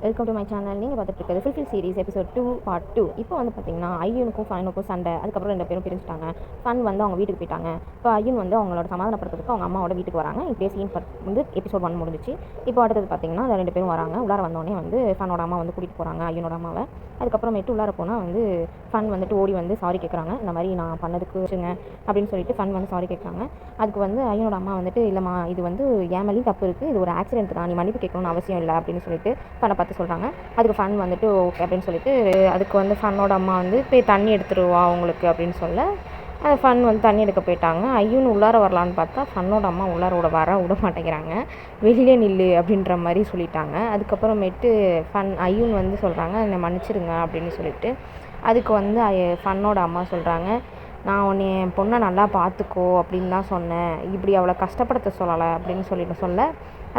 Welcome to my channel. நீங்கள் பார்த்துட்டு இருக்கிறது ஃபுல்ஃபில் சீரிஸ் எபிசோட் 2 பார்ட் 2. இப்போ வந்து பார்த்தீங்கன்னா ஐயனுக்கும் ஃபனுக்கும் சண்டை. அதுக்கப்புறம் 2 பேரும் பிரிஞ்சுட்டாங்க. ஃபன் வந்து அவங்க வீட்டுக்கு போயிட்டாங்க. இப்போ ஐயன் வந்து அவங்களோட சமாதானப்படுத்துறதுக்கு அவங்க அம்மாவோட வீட்டுக்கு வராங்க. இப்படியே சீன் வந்து எபிசோட் 1 முடிஞ்சிச்சு. இப்போ அடுத்தது பார்த்தீங்கன்னா 2 பேரும் வராங்க. உள்ளார வந்தோடனே வந்து ஃபனோட அம்மா வந்து கூட்டிகிட்டு போகிறாங்க ஐயனோட அம்மாவை. அதுக்கப்புறமேட்டு உள்ளார போனால் வந்து ஃபன் வந்துட்டு ஓடி வந்து சாரி கேட்குறாங்க. இந்த மாதிரி நான் பண்ணதுக்கு வச்சுங்க அப்படின்னு சொல்லிட்டு ஃபன் வந்து சாரி கேட்குறாங்க. அதுக்கு வந்து ஐயனோட அம்மா வந்துட்டு இல்லைம்மா, இது வந்து என் மேலேயும் தப்பு இருக்குது, இது ஒரு ஆக்சிடென்ட் தான், நீ மன்னிப்பு கேட்கணும்னு அவசியம் இல்லை அப்படின்னு சொல்லிட்டு ஃபனை பார்த்து சொல்கிறாங்க. அதுக்கு ஃபன் வந்துட்டு ஓகே அப்படின்னு சொல்லிட்டு அதுக்கு வந்து ஃபன்னோட அம்மா வந்து போய் தண்ணி எடுத்துருவா அவங்களுக்கு அப்படின்னு சொல்ல அந்த ஃபன் வந்து தண்ணி எடுக்க போயிட்டாங்க. ஐயன் உள்ளார வரலான்னு பார்த்தா ஃபன்னோட அம்மா உள்ளார விட மாட்டேங்கிறாங்க. வெளியிலே நில்லு அப்படின்ற மாதிரி சொல்லிட்டாங்க. அதுக்கப்புறமேட்டு ஐயன் வந்து சொல்கிறாங்க என்னை மன்னிச்சிடுங்க அப்படின்னு சொல்லிட்டு. அதுக்கு வந்து ஃபன்னோட அம்மா சொல்கிறாங்க, நான் உன்னை என் பொண்ணை நல்லா பார்த்துக்கோ அப்படின்னு தான் சொன்னேன், இப்படி அவளை கஷ்டப்படுத்த சொல்லலை அப்படின்னு சொல்லிட்டு சொல்ல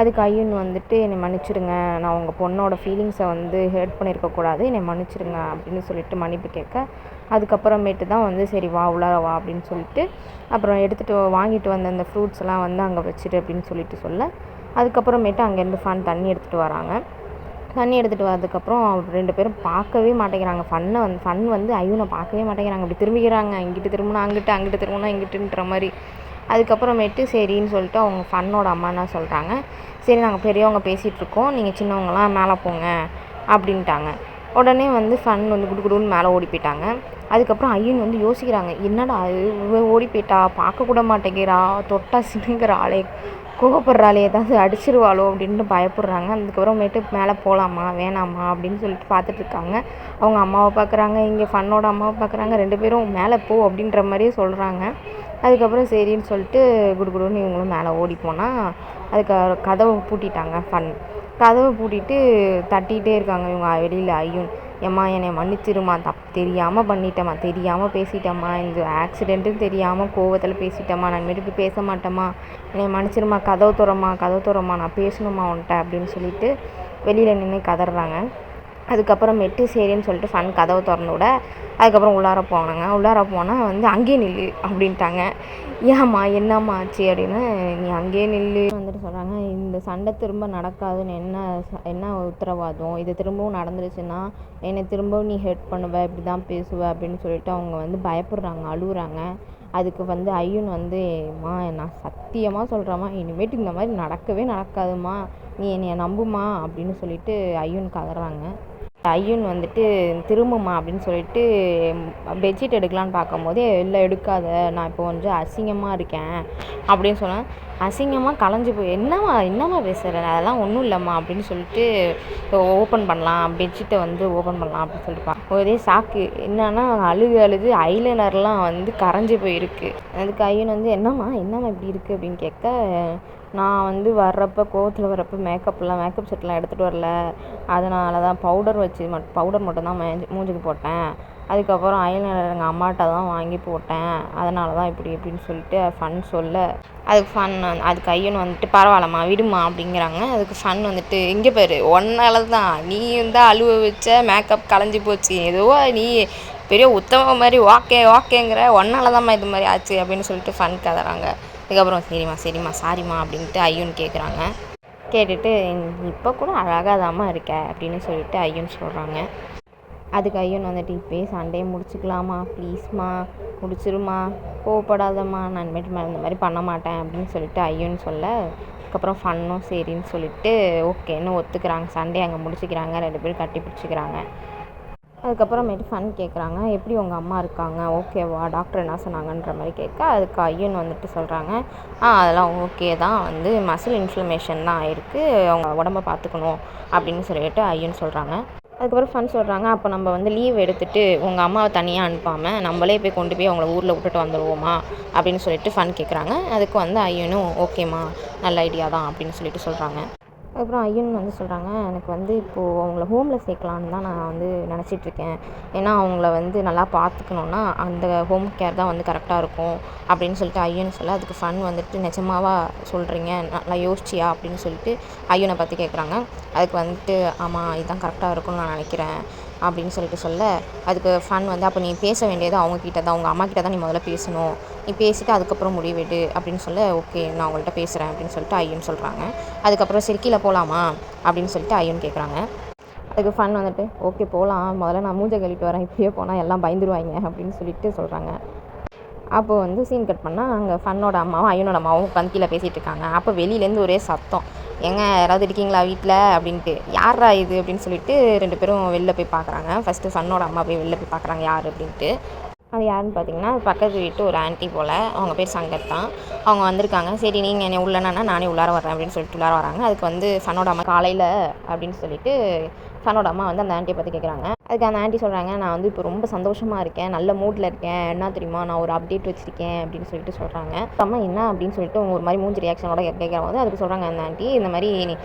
அதுக்கு ஐயன் வந்துட்டு என்னை மன்னிச்சிடுங்க, நான் உங்கள் பொண்ணோட ஃபீலிங்ஸை வந்து ஹேர்ட் பண்ணியிருக்கக்கூடாது, என்னை மன்னிச்சிடுங்க அப்படின்னு சொல்லிட்டு மன்னிப்பு கேட்க அதுக்கப்புறமேட்டு தான் வந்து சரி வா உள்ளார வா அப்படின்னு சொல்லிட்டு அப்புறம் வாங்கிட்டு வந்த அந்த ஃப்ரூட்ஸ் எல்லாம் வந்து அங்கே வச்சுட்டு அப்படின்னு சொல்லிட்டு சொல்ல அதுக்கப்புறமேட்டு அங்கேருந்து ஃபன் தண்ணி எடுத்துகிட்டு வராங்க. தண்ணி எடுத்துகிட்டு வரதுக்கப்புறம் 2 பேரும் பார்க்கவே மாட்டேங்கிறாங்க. ஃபன் வந்து ஐயனை பார்க்கவே மாட்டேங்கிறாங்க. அப்படி திரும்பிக்கிறாங்க, இங்கிட்டு திரும்பினா அங்கிட்டு திரும்பினா இங்கிட்டுன்ற மாதிரி. அதுக்கப்புறமேட்டு சரின்னு சொல்லிட்டு அவங்க ஃபன்னோட அம்மா என்ன சொல்கிறாங்க, சரி நாங்கள் பெரியவங்க பேசிகிட்ருக்கோம், நீங்கள் சின்னவங்களாம் மேலே போங்க அப்படின்ட்டாங்க. உடனே வந்து ஃபன் வந்து குடுன்னு மேலே ஓடி போயிட்டாங்க. அதுக்கப்புறம் ஐயன் வந்து யோசிக்கிறாங்க, என்னடா ஓடி போயிட்டா, பார்க்கக்கூட மாட்டேங்கிறா, தொட்டா சினுங்கிறாளே, கோவப்படுறாளே, ஏதாவது அடிச்சிருவாளோ அப்படின்ட்டு பயப்படுறாங்க. அதுக்கப்புறமேட்டு மேலே போகலாமா வேணாமா அப்படின்னு சொல்லிட்டு பார்த்துட்ருக்காங்க. அவங்க அம்மாவை பார்க்குறாங்க, இங்கே ஃபன்னோட அம்மாவை பார்க்குறாங்க. 2 பேரும் மேலே போ அப்படின்ற மாதிரியே சொல்கிறாங்க. அதுக்கப்புறம் சரின்னு சொல்லிட்டு குடுன்னு இவங்களும் மேலே ஓடி போனால் அதுக்கு கதவை பூட்டிட்டாங்க. கதவை பூட்டிட்டு தட்டிகிட்டே இருக்காங்க இவங்க வெளியில். ஐயன், ஏம்மா என்னை மன்னிச்சிருமா, தெரியாமல் பண்ணிட்டேம்மா, தெரியாமல் பேசிட்டேம்மா, இந்த ஆக்சிடெண்ட்டுன்னு தெரியாமல் கோவத்தில் பேசிட்டேம்மா, நான் இனிமேட்டு பேச மாட்டேம்மா, என்னை மன்னிச்சிருமா, கதவு திறம்மா, நான் பேசணுமா உன்ட்ட அப்படின்னு சொல்லிட்டு வெளியில் நின்று கதறாங்க. அதுக்கப்புறமேட்டு சரின்னு சொல்லிட்டு ஃபன் கதவை திறந்து விட அதுக்கப்புறம் உள்ளார போனால் வந்து அங்கேயே நில்லு அப்படின்ட்டாங்க. ஏம்மா என்னம்மா ஆச்சு அப்படின்னு, நீ அங்கேயே நில்லு வந்துட்டு சொல்கிறாங்க, இந்த சண்டை திரும்ப நடக்காதுன்னு என்ன உத்தரவாதம், இது திரும்பவும் நடந்துருச்சுன்னா என்னை திரும்பவும் நீ ஹெல்ப் பண்ணுவ, இப்படி தான் பேசுவ அப்படின்னு சொல்லிட்டு அவங்க வந்து பயப்படுறாங்க, அழுகுறாங்க. அதுக்கு வந்து ஐயன் வந்து, மா நான் சத்தியமாக சொல்கிறேம்மா, இனிமேட்டு இந்த மாதிரி நடக்கவே நடக்காதுமா, நீ என்னைய நம்புமா அப்படின்னு சொல்லிட்டு ஐயன் கதறாங்க. ஐயன் வந்துட்டு திரும்புமா அப்படின்னு சொல்லிட்டு பெட்ஷீட் எடுக்கலான்னு பார்க்கும்போது இல்லை எடுக்காத, நான் இப்போ வந்து அசிங்கமாக இருக்கேன் அப்படின்னு சொன்னேன். அசிங்கமாக கலைஞ்சி போய் என்னம்மா பேசுகிறேன், அதெல்லாம் ஒன்றும் இல்லைம்மா அப்படின்னு சொல்லிட்டு ஓப்பன் பண்ணலாம், பெட்ஷீட்டை வந்து ஓப்பன் பண்ணலாம் அப்படின்னு சொல்லிட்டுப்பா. ஒரே ஷாக்கு, என்னன்னா அழுது ஐலைனர்லாம் வந்து கரைஞ்சி போயிருக்கு. அதுக்கு ஐயன் வந்து என்னம்மா இப்படி இருக்குது அப்படின்னு கேட்க, நான் வந்து கோவத்தில் வர்றப்போ மேக்கப் செட்லாம் எடுத்துகிட்டு வரல, அதனால தான் பவுடர் மட்டும் தான் மூஞ்சிக்கு போட்டேன், அதுக்கப்புறம் ஐலைனர் எங்கள் அம்மாட்ட தான் வாங்கி போட்டேன், அதனால தான் இப்படின்னு சொல்லிட்டு ஃபன் சொல்ல அதுக்கு ஐயன் வந்துட்டு பரவாயில்லம்மா விடுமா அப்படிங்கிறாங்க. அதுக்கு ஃபன் வந்துட்டு இங்கே பாரு, ஒன்னால தான் நீ வந்து அழுவ வச்ச மேக்கப் கலைஞ்சி போச்சு, ஏதோ நீ பெரிய உத்தம மாதிரி ஓகேங்கிற, ஒன்னால தான்மா இது மாதிரி ஆச்சு அப்படின்னு சொல்லிட்டு ஃபன் கதறாங்க. அதுக்கப்புறம் சரிம்மா சாரிம்மா அப்படின்ட்டு ஐயன் கேட்குறாங்க. கேட்டுட்டு இப்போ கூட அழகாக தாம்மா இருக்க அப்படின்னு சொல்லிட்டு ஐயன் சொல்கிறாங்க. அதுக்கு ஐயன் வந்துட்டு இப்போயே சண்டையை முடிச்சுக்கலாமா, ப்ளீஸ்மா முடிச்சிருமா, கோவப்படாதம்மா, நான் இனிமேட்டு இந்த மாதிரி பண்ண மாட்டேன் அப்படின்னு சொல்லிட்டு ஐயன் சொல்ல அதுக்கப்புறம் ஃபன்னும் சரின்னு சொல்லிட்டு ஓகேன்னு ஒத்துக்கிறாங்க. சண்டையை அங்கே முடிச்சுக்கிறாங்க. 2 பேரும் கட்டி பிடிச்சிக்கிறாங்க. அதுக்கப்புறமேட்டு ஃபன் கேட்குறாங்க, எப்படி உங்கள் அம்மா இருக்காங்க, ஓகேவா, டாக்டர் என்ன சொன்னாங்கன்ற மாதிரி கேட்க அதுக்கு ஐயன் வந்துட்டு சொல்கிறாங்க, அதெல்லாம் ஓகே தான், வந்து மசில் இன்ஃப்ளமேஷன் தான் ஆயிருக்கு, அவங்க உடம்ப பார்த்துக்கணும் அப்படின்னு சொல்லிட்டு ஐயன் சொல்கிறாங்க. அதுக்கப்புறம் ஃபன் சொல்கிறாங்க, அப்போ நம்ம வந்து லீவ் எடுத்துகிட்டு உங்கள் அம்மாவை தனியாக அனுப்பாமல் நம்மளே போய் கொண்டு போய் அவங்கள ஊரில் விட்டுட்டு வந்துடுவோமா அப்படின்னு சொல்லிட்டு ஃபன் கேட்குறாங்க. அதுக்கு வந்து ஐயனும் ஓகேம்மா நல்ல ஐடியா தான் அப்படின்னு சொல்லிட்டு சொல்கிறாங்க. அதுக்கப்புறம் ஐயன் வந்து சொல்கிறாங்க, எனக்கு வந்து இப்போது அவங்கள ஹோமில் சேர்க்கலான்னு தான் நான் வந்து நினச்சிட்ருக்கேன், ஏன்னா அவங்கள வந்து நல்லா பார்த்துக்கணுன்னா அந்த ஹோம் கேர் தான் வந்து கரெக்டாக இருக்கும் அப்படின்னு சொல்லிட்டு ஐயன் சொல்ல அதுக்கு ஃபன் வந்துட்டு நிஜமாவா சொல்கிறீங்க, நல்லா யோசிச்சியா அப்படின்னு சொல்லிட்டு ஐயனை பற்றி கேட்குறாங்க. அதுக்கு வந்துட்டு ஆமாம் இதுதான் கரெக்டாக இருக்கும்னு நான் நினைக்கிறேன் அப்படின்னு சொல்லிட்டு சொல்ல அதுக்கு ஃபன் வந்து அப்போ நீ பேச வேண்டியது அவங்கக்கிட்ட தான், உங்கள் அம்மாக்கிட்ட தான் நீ முதல்ல பேசணும், நீ பேசிவிட்டு அதுக்கப்புறம் முடிவெடு அப்படின்னு சொல்ல ஓகே நான் அவங்கள்ட்ட பேசுகிறேன் அப்படின்னு சொல்லிட்டு ஐயன் சொல்கிறாங்க. அதுக்கப்புறம் சரி கீழே போகலாமா அப்படின்னு சொல்லிட்டு ஐயன் கேட்குறாங்க. அதுக்கு ஃபன் வந்துட்டு ஓகே போகலாம், முதல்ல நான் மூஞ்ச கழுவிட்டு வரேன், இப்படியே போனால் எல்லாம் பயந்துருவாங்க அப்படின்னு சொல்லிட்டு சொல்கிறாங்க. அப்போது வந்து சீன் கட் பண்ணால் அங்கே ஃபன்னோட அம்மாவும் ஐயனோட அம்மாவும் உட்காந்து கீழே பேசிகிட்டு இருக்காங்க. அப்போ வெளியிலேருந்து ஒரே சத்தம், ஏங்க யாராவது இருக்கீங்களா வீட்டில் அப்படின்ட்டு. யாரா இது அப்படின்னு சொல்லிட்டு 2 பேரும் வெளில போய் பார்க்குறாங்க. ஃபஸ்ட்டு ஃபன்னோட அம்மா போய் வெளில போய் பார்க்குறாங்க யார் அப்படின்ட்டு. அது யாருன்னு பார்த்தீங்கன்னா பக்கத்து வீட்டு ஒரு ஆன்ட்டி போல், அவங்க பேர் சங்கர் தான். அவங்க வந்திருக்காங்க. சரி நீங்கள் என்னை உள்ளனா நானே உள்ளார வரேன் அப்படின்னு சொல்லிட்டு உள்ளார வராங்க. அதுக்கு வந்து ஃபன்னோட அம்மா காலையில் அப்படின்னு சொல்லிட்டு ஃபன்னோட அம்மா வந்து அந்த ஆன்ட்டியை பற்றி கேட்குறாங்க. அதுக்கு அந்த ஆன்ட்டி சொல்கிறாங்க, நான் வந்து இப்போ ரொம்ப சந்தோஷமாக இருக்கேன், நல்ல மூடில் இருக்கேன், என்ன தெரியுமா நான் ஒரு அப்டேட் வச்சுருக்கேன் அப்படின்னு சொல்லிட்டு சொல்கிறாங்க. அம்மா என்ன அப்படின்னு சொல்லிட்டு ஒரு மாதிரி மூஞ்சி ரியாக்ஷனோட கேட்கும்போது அதுக்கு சொல்கிறாங்க அந்த ஆன்ட்டி, இந்த மாதிரி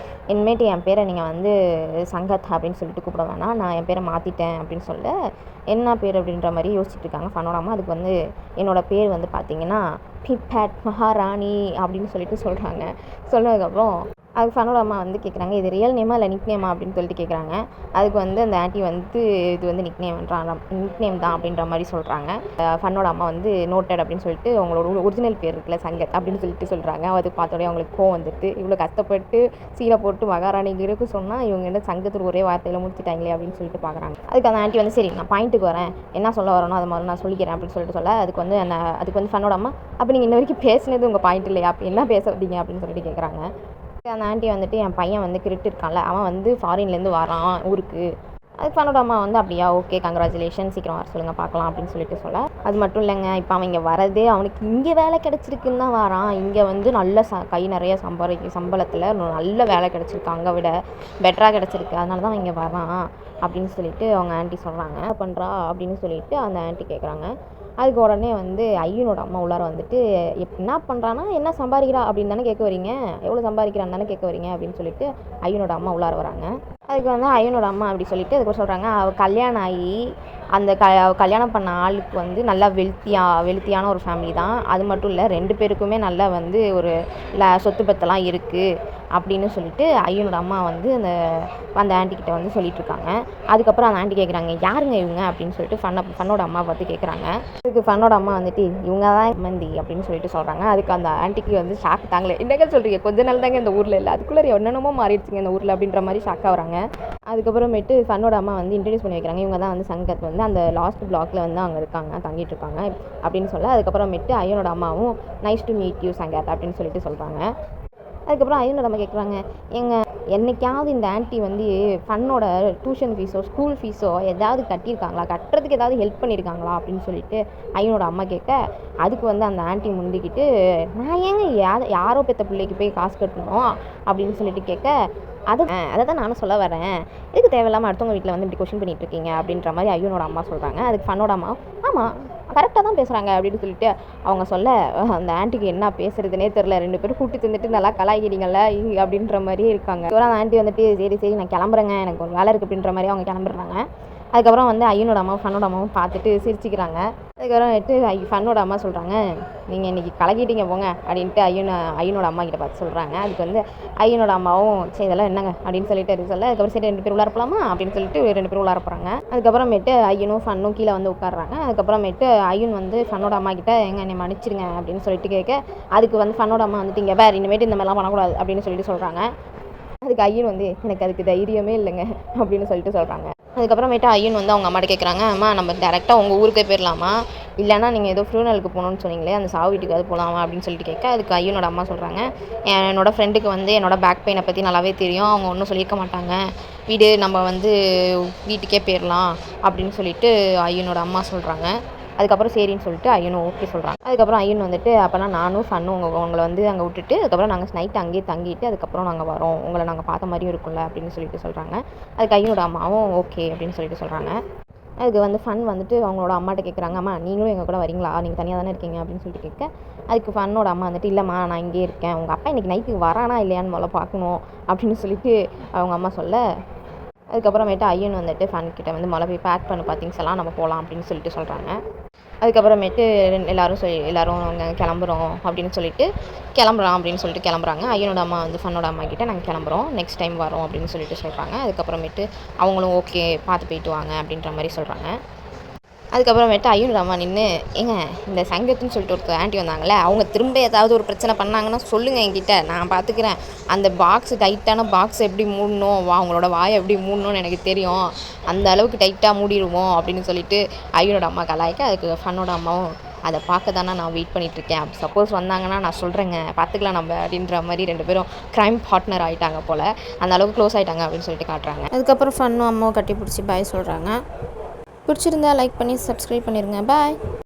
இனிமேட்டு என் பேரை நீங்கள் வந்து சங்கத் அப்படின்னு சொல்லிட்டு கூப்பிட வேணாம், நான் என் பேரை மாற்றிட்டேன் அப்படின்னு சொல்ல என்ன பேர் அப்படின்ற மாதிரி யோசிச்சுட்டு இருக்காங்க ஃபன்னோட அம்மா. அதுக்கு வந்து என்னோடய பேர் வந்து பார்த்தீங்கன்னா பிப்பேட் மகாராணி அப்படின்னு சொல்லிட்டு சொல்கிறாங்க. சொன்னதுக்கப்புறம் அதுக்கு ஃபன்னோட அம்மா வந்து கேட்குறாங்க, இது ரியல் நேமா இல்லை நிக் நேமா அப்படின்னு சொல்லிட்டு கேட்குறாங்க. அதுக்கு வந்து அந்த ஆன்ட்டி வந்து இது வந்து நிக் நேம் தான் அப்படின்ற மாதிரி சொல்கிறாங்க. ஃபன்னோட அம்மா வந்து நோட்டட் அப்படின்னு சொல்லிட்டு அவங்களோட ஒரிஜினல் பேர் இருக்குல்ல சங்கத் அப்படின்னு சொல்லிட்டு சொல்கிறாங்க. அது பார்த்தோடனே அவங்களுக்கு கோவம் வந்துட்டு, இவ்வளோ கஷ்டப்பட்டு சீனை போட்டு மகாராணிக்கு சொன்னால் இவங்க என்ன சங்கத்தில் ஒரே வார்த்தையில் முடிச்சிட்டாங்களே அப்படின்னு சொல்லிட்டு பார்க்குறாங்க. அதுக்கு அந்த ஆன்ட்டி வந்து சரி நான் பாயிண்ட்டுக்கு வரேன், என்ன சொல்ல வரணும் அது மாதிரி நான் சொல்லிக்கிறேன் அப்படின்னு சொல்லிட்டு சொல்ல அதுக்கு வந்து ஃபன்னோட அம்மா, அப்போ நீங்கள் இன்ன வரைக்கும் பேசினது உங்கள் பாயிண்ட் இல்லையா, அப்போ என்ன பேச வந்தீங்க அப்படின்னு சொல்லிட்டு கேட்குறாங்க. அந்த ஆன்ட்டி வந்துட்டு என் பையன் வந்து கிரிட்டு இருக்கான்ல, அவன் வந்து ஃபாரின்லேருந்து வரான் ஊருக்கு. அதுக்கு ஃபன்னோட அம்மா வந்து அப்படியா ஓகே கங்க்ராச்சுலேஷன், சீக்கிரம் வர சொல்லுங்கள் பார்க்கலாம் அப்படின்னு சொல்லிட்டு சொல்ல, அது மட்டும் இல்லைங்க இப்போ அவன் இங்கே வரதே அவனுக்கு இங்கே வேலை கிடச்சிருக்குன்னு தான் வரான். இங்கே வந்து நல்ல கை நிறைய சம்பளத்தில் நல்ல வேலை கிடச்சிருக்கு, அங்கே விட பெட்டராக கிடச்சிருக்கு, அதனால தான் அவன் இங்கே வரான் அப்படின்னு சொல்லிட்டு அவங்க ஆன்ட்டி சொல்கிறாங்க. என்ன பண்ணுறா அப்படின்னு சொல்லிட்டு அந்த ஆன்ட்டி கேட்குறாங்க. அதுக்கு உடனே வந்து ஐயனோட அம்மா உள்ளார வந்துட்டு என்ன பண்ணுறான்னா என்ன சம்பாதிக்கிறா அப்படின்னு தானே கேட்க வரீங்க, எவ்வளோ சம்பாதிக்கிறான்னு தானே கேட்க வரீங்க அப்படின்னு சொல்லிட்டு ஐயனோட அம்மா உள்ளார வராங்க. அதுக்கு வந்து ஐயனோட அம்மா அப்படி சொல்லிட்டு அதுக்கு சொல்கிறாங்க, அவள் கல்யாணம் ஆகி அந்த கல்யாணம் பண்ண ஆளுக்கு வந்து நல்லா வெல்த்தியான ஒரு ஃபேமிலி தான். அது மட்டும் இல்லை 2 பேருக்குமே நல்லா வந்து ஒரு சொத்து பத்தெல்லாம் இருக்குது அப்படின்னு சொல்லிட்டு ஐயனோட அம்மா வந்து அந்த ஆன்ட்டிக்கிட்ட வந்து சொல்லிட்டுருக்காங்க. அதுக்கப்புறம் அந்த ஆன்ட்டி கேட்குறாங்க, யாருங்க இவங்க அப்படின்னு சொல்லிட்டு ஃபன்னோட அம்மா பார்த்து கேட்குறாங்க. அதுக்கு ஃபன்னோட அம்மா வந்துட்டு இவங்க தான் மந்தி அப்படின்னு சொல்லிட்டு சொல்கிறாங்க. அதுக்கு அந்த ஆன்ட்டிக்கு வந்து ஷாக் தாங்களே, என்னங்க சொல்கிறீங்க, கொஞ்ச நாள் தாங்க இந்த ஊரில் இல்லை, அதுக்குள்ளே என்னென்னமோ மாறிடுச்சுங்க இந்த ஊரில் அப்படின்ற மாதிரி ஷாக்காக வராங்க. அதுக்கப்புறமேட்டு ஃபன்னோட அம்மா வந்து இன்ட்ரடியூஸ் பண்ணி வைக்கிறாங்க. இவங்க தான் வந்து சங்கத் வந்து அந்த லாஸ்ட் பிளாக்ல வந்து அவங்க இருக்காங்க, தங்கிட்டு இருக்காங்க அப்படின்னு சொல்ல, அதுக்கப்புறமேட்டு ஐயனோட அம்மாவும் நைஸ் டு மீட் யூ சங்கத் அப்படின்னு சொல்லிட்டு சொல்கிறாங்க. அதுக்கப்புறம் ஐயனோட அம்மா கேட்குறாங்க, என்னைக்காவது இந்த ஆன்ட்டி வந்து ஃபன்னோட டியூஷன் ஃபீஸோ ஸ்கூல் ஃபீஸோ ஏதாவது கட்டியிருக்காங்களா, கட்டுறதுக்கு ஏதாவது ஹெல்ப் பண்ணியிருக்காங்களா அப்படின்னு சொல்லிட்டு ஐயனோட அம்மா கேட்க, அதுக்கு வந்து அந்த ஆன்ட்டி முந்திக்கிட்டு நான் ஏங்க யாரோ பெற்ற பிள்ளைக்கு போய் காசு கட்டணும் அப்படின்னு சொல்லிட்டு கேட்க, அதை தான் நானும் சொல்ல வரேன், இதுக்கு தேவையில்லாமல் அடுத்தவங்க வீட்டில் வந்து இப்படி கொஷின் பண்ணிட்டு இருக்கீங்க அப்படின்ற மாதிரி ஐயனோட அம்மா சொல்கிறாங்க. அதுக்கு ஃபன்னோட அம்மா ஆமாம் கரெக்டாக தான் பேசுகிறாங்க அப்படின்னு சொல்லிட்டு அவங்க சொல்ல, அந்த ஆன்ட்டிக்கு என்ன பேசுறதுனே தெரில, 2 பேரும் கூட்டி தந்துட்டு நல்லா கலாய்க்கிறீங்கள அப்படின்ற மாதிரியே இருக்காங்க. அந்த ஆன்ட்டி வந்துட்டு சரி நான் கிளம்புறேங்க, எனக்கு ஒரு வேலை இருக்குது அப்படின்ற மாதிரி அவங்க கிளம்புறாங்க. அதுக்கப்புறம் வந்து ஐயனோட அம்மாவும் ஃபன்னோட அம்மாவும் பார்த்துட்டு சிரிச்சிக்கிறாங்க. அதுக்கப்புறம் ஃபன்னோட அம்மா சொல்கிறாங்க, நீங்கள் இன்றைக்கி கலக்கிட்டீங்க போங்க அப்படின்ட்டு ஐயனோட அம்மா கிட்ட பார்த்து சொல்கிறாங்க. அதுக்கு வந்து ஐயனோட அம்மாவும் சரி இதெல்லாம் என்னங்க அப்படின்னு சொல்லிட்டு சொல்ல, அதுக்கப்புறம் சரி 2 பேர் உள்ளார போகலாமா அப்படின்னு சொல்லிட்டு 2 பேரும் உள்ளார போகிறாங்க. அதுக்கப்புறமேட்டு ஐயனும் ஃபன்னும் கீழே வந்து உட்காடுறாங்க. அதுக்கப்புறமேட்டு ஐயன் வந்து ஃபன்னோட அம்மா கிட்ட என்னை மன்னிச்சிருங்க அப்படின்னு சொல்லிட்டு கேட்க, அதுக்கு வந்து ஃபன்னோட அம்மா வந்துட்டு இங்கே வேறு இனிமேட்டு இந்த மாதிரிலாம் பண்ணக்கூடாது அப்படின்னு சொல்லிட்டு சொல்கிறாங்க. அதுக்கு ஐயன் வந்து எனக்கு அதுக்கு தைரியமே இல்லைங்க அப்படின்னு சொல்லிட்டு சொல்கிறாங்க. அதுக்கப்புறமேட்டு ஐயன் வந்து அவங்க அம்மாட்ட கேட்குறாங்க, அம்மா நம்ம டேரெக்டாக உங்கள் ஊருக்கே போயிடலாமா, இல்லைனா நீங்கள் ஏதோ ஃப்யூனலுக்கு போகணுன்னு சொன்னீங்களே அந்த சாவு வீட்டுக்கு அது போகலாமா அப்படின்னு சொல்லிட்டு கேட்க, அதுக்கு ஐயனோட அம்மா சொல்கிறாங்க, என்னோடய ஃப்ரெண்டுக்கு வந்து என்னோடய பேக் பெயினை பற்றி நல்லாவே தெரியும், அவங்க ஒன்றும் சொல்லியிருக்க மாட்டாங்க, வீடு நம்ம வந்து வீட்டுக்கே போயிடலாம் அப்படின்னு சொல்லிட்டு ஐயனோட அம்மா சொல்கிறாங்க. அதுக்கப்புறம் சரின்னு சொல்லிட்டு ஐயனும் ஓகே சொல்கிறாங்க. அதுக்கப்புறம் ஐயன் வந்துட்டு அப்போனா நானும் ஃபன்னும் உங்களை வந்து அங்கே விட்டுட்டு அதுக்கப்புறம் நாங்கள் நைட்டு அங்கேயே தங்கிட்டு அதுக்கப்புறம் நாங்கள் வரோம், உங்களை நாங்கள் பார்த்த மாதிரியும் இருக்கும்ல அப்படின்னு சொல்லிட்டு சொல்கிறாங்க. அதுக்கு ஐயனோட அம்மாவும் ஓகே அப்படின்னு சொல்லிட்டு சொல்கிறாங்க. அதுக்கு வந்து ஃபன் வந்துட்டு அவங்களோட அம்மாட்ட கேட்குறாங்க, அம்மா நீங்களும் எங்கள் கூட வரீங்களா, நீங்கள் தனியாக தானே இருக்கீங்க அப்படின்னு சொல்லிட்டு கேட்க, அதுக்கு ஃபன்னோட அம்மா வந்துட்டு இல்லைம்மா நான் இங்கே இருக்கேன், உங்கள் அப்பா இன்றைக்கி நைட்டுக்கு வரானா இல்லையான்னு முதல்ல பார்க்கணும் அப்படின்னு சொல்லிட்டு அவங்க அம்மா சொல்ல, அதுக்கப்புறமேட்டு ஐயன் வந்துட்டு ஃபன்கிட்ட வந்து முதல்ல போய் பேக் பண்ண பார்த்திங்ஸ் எல்லாம் நம்ம போகலாம் அப்படின்னு சொல்லிட்டு சொல்கிறாங்க. அதுக்கப்புறமேட்டு எல்லோரும் அங்கே கிளம்புறோம் அப்படின்னு சொல்லிட்டு கிளம்புறோம் அப்படின்னு சொல்லிட்டு கிளம்புறாங்க. ஐயனோட அம்மா வந்து ஃபன்னோட அம்மா கிட்டே நாங்கள் கிளம்புறோம், நெக்ஸ்ட் டைம் வரோம் அப்படின்னு சொல்லிட்டு சொல்கிறாங்க. அதுக்கப்புறமேட்டு அவங்களும் ஓகே பார்த்து போயிட்டு வாங்க அப்படின்ற மாதிரி சொல்கிறாங்க. அதுக்கப்புறமேட்டு ஐயனோட அம்மா நின்று, ஏங்க இந்த சங்கத்துன்னு சொல்லிட்டு ஒருத்தர் ஆண்டி வந்தாங்களே, அவங்க திரும்ப ஏதாவது ஒரு பிரச்சனை பண்ணாங்கன்னா சொல்லுங்கள் என்கிட்ட, நான் பார்த்துக்கிறேன். அந்த பாக்ஸ் டைட்டான பாக்ஸ் எப்படி மூடணும், அவங்களோட வாயை எப்படி மூடணும்னு எனக்கு தெரியும், அந்த அளவுக்கு டைட்டாக மூடிடுவோம் அப்படின்னு சொல்லிட்டு ஐயனோட அம்மா கலாய்க்க, அதுக்கு ஃபன்னோட அம்மாவும் அதை பார்க்க தானே நான் வெயிட் பண்ணிகிட்ருக்கேன், சப்போஸ் வந்தாங்கன்னா நான் சொல்கிறேங்க, பார்த்துக்கலாம் நம்ம அப்படின்ற மாதிரி 2 பேரும் க்ரைம் பார்ட்னர் ஆகிட்டாங்க போல், அந்த அளவுக்கு க்ளோஸ் ஆகிட்டாங்க அப்படின்னு சொல்லிட்டு காட்டுறாங்க. அதுக்கப்புறம் ஃபன்னும் அம்மாவை கட்டி பிடிச்சி பாய் சொல்கிறாங்க. பிடிச்சிருந்தா லைக் பண்ணி சப்ஸ்கிரைப் பண்ணிடுங்க. பாய்.